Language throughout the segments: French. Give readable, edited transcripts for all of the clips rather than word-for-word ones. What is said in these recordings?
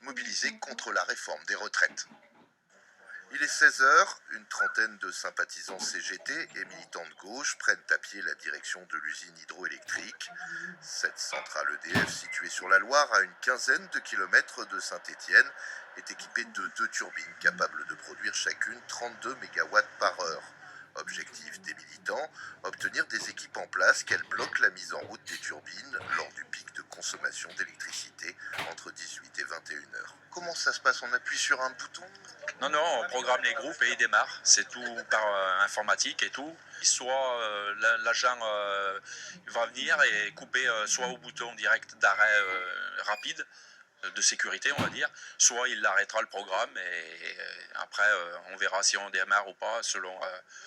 mobilisés contre la réforme des retraites. Il est 16 heures, une trentaine de sympathisants CGT et militants de gauche prennent à pied la direction de l'usine hydroélectrique. Cette centrale EDF, située sur la Loire, à une quinzaine de kilomètres de Saint-Étienne, est équipée de deux turbines capables de produire chacune 32 mégawatts par heure. Objectif des militants, obtenir des équipes en place qu'elles bloquent la mise en route des turbines lors du pic de consommation d'électricité entre 18 et 21 heures. Comment ça se passe? On appuie sur un bouton? Non, non, on programme les groupes et ils démarrent. C'est tout par informatique et tout. Soit l'agent va venir et couper soit au bouton direct d'arrêt rapide, de sécurité on va dire, soit il arrêtera le programme et après on verra si on démarre ou pas selon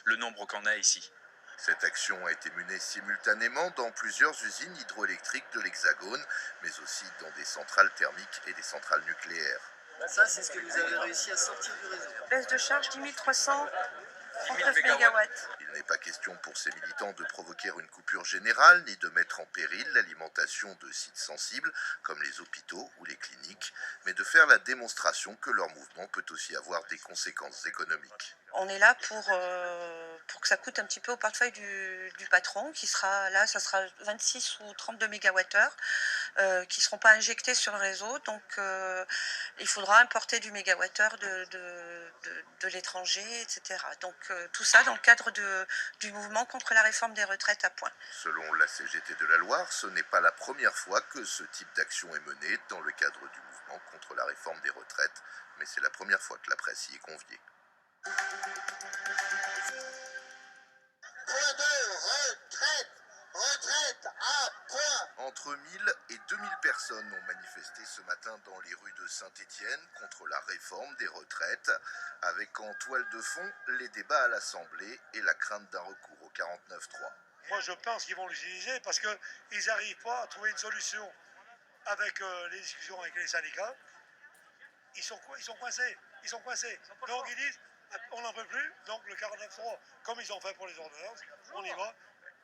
le nombre qu'on a ici. Cette action a été menée simultanément dans plusieurs usines hydroélectriques de l'Hexagone, mais aussi dans des centrales thermiques et des centrales nucléaires. Ça, c'est ce que vous avez réussi à sortir du réseau. Baisse de charge 10 339 mégawatts. mégawatts. Il n'est pas question pour ces militants de provoquer une coupure générale ni de mettre en péril l'alimentation de sites sensibles comme les hôpitaux ou les cliniques, mais de faire la démonstration que leur mouvement peut aussi avoir des conséquences économiques. On est là pour que ça coûte un petit peu au portefeuille du patron, qui sera là, ça sera 26 ou 32 mégawattheures, qui ne seront pas injectés sur le réseau. Donc, il faudra importer du mégawattheure de l'étranger, etc. Donc, tout ça dans le cadre du mouvement contre la réforme des retraites à point. Selon la CGT de la Loire, ce n'est pas la première fois que ce type d'action est mené dans le cadre du mouvement contre la réforme des retraites, mais c'est la première fois que la presse y est conviée. Point de retraite, retraite à point. Entre 1000 et 2000 personnes ont manifesté ce matin dans les rues de Saint-Étienne contre la réforme des retraites, avec en toile de fond les débats à l'Assemblée et la crainte d'un recours au 49.3. Moi, je pense qu'ils vont l'utiliser parce qu'ils n'arrivent pas à trouver une solution avec les discussions avec les syndicats. Ils sont coincés. Donc, ils disent, on n'en peut plus. Donc, le 49.3, comme ils ont fait pour les ordonnances, on y va,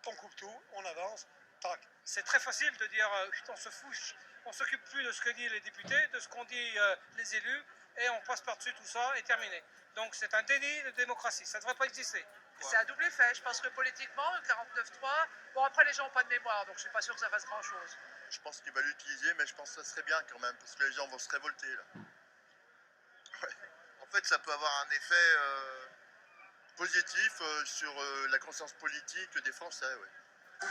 on coupe tout, on avance, tac. C'est très facile de dire, on se fout, on s'occupe plus de ce que disent les députés, de ce qu'ont dit les élus, et on passe par-dessus tout ça et terminé. Donc, c'est un déni de démocratie. Ça ne devrait pas exister. C'est un double effet. Je pense que politiquement, le 49.3, bon après les gens n'ont pas de mémoire, donc je suis pas sûr que ça fasse grand-chose. Je pense qu'il va l'utiliser, mais je pense que ça serait bien quand même, parce que les gens vont se révolter là. Ouais. En fait, ça peut avoir un effet Positif sur la conscience politique des Français, ouais.